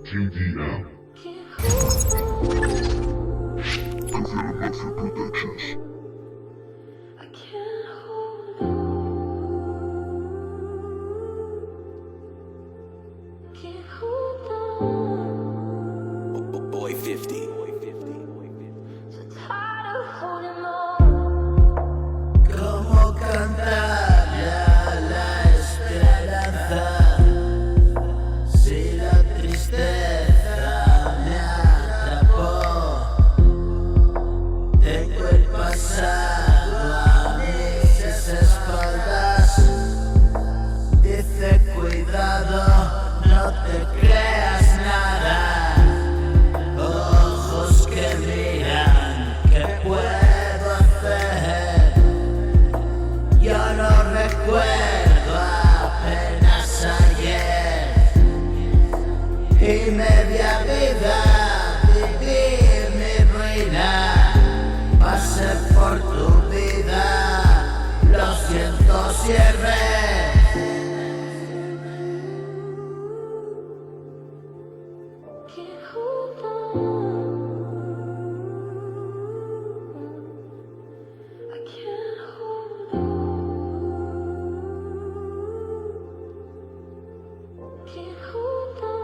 TDM. Mafia Productions. I can't hold on. Can't hold on. Boy 50. So tired of holding on. ¿Cómo cantarle a la esperanza si la tristeza me atrapó? Tengo el pasado a mis espaldas. Dice cuidado, no te creas nada. Ojos que miran, ¿qué puedo hacer? Yo no recuerdo apenas ayer y media vida viví mi ruina. Pasé por tu vida, lo siento si erré. Can't hold on. I can't hold on. Can't hold on.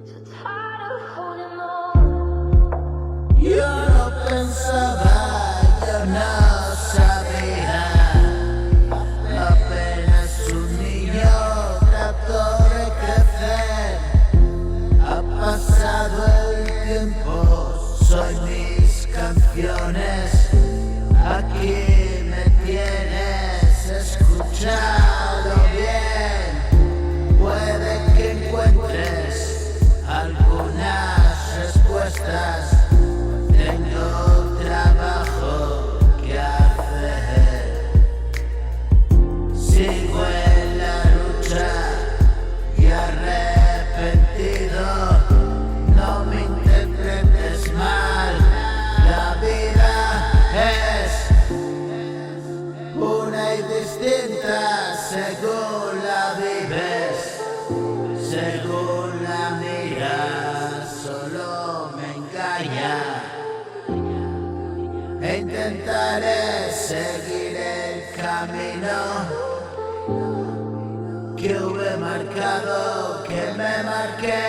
So tired of holding on. Yo no pensaba, yo no sabía. Apenas un niño trató de crecer. Ha pasado el tiempo, soy mis canciones. Aquí me tienes, escuchado bien. Puede que encuentres algunas respuestas. Tengo trabajo que hacer. Sigo en la lucha y arrepentido. No me interpretes mal. La vida es una y distinta según la vives. Según la miras, solo me engaña. E intentaré seguir el camino que hube marcado, que me marqué.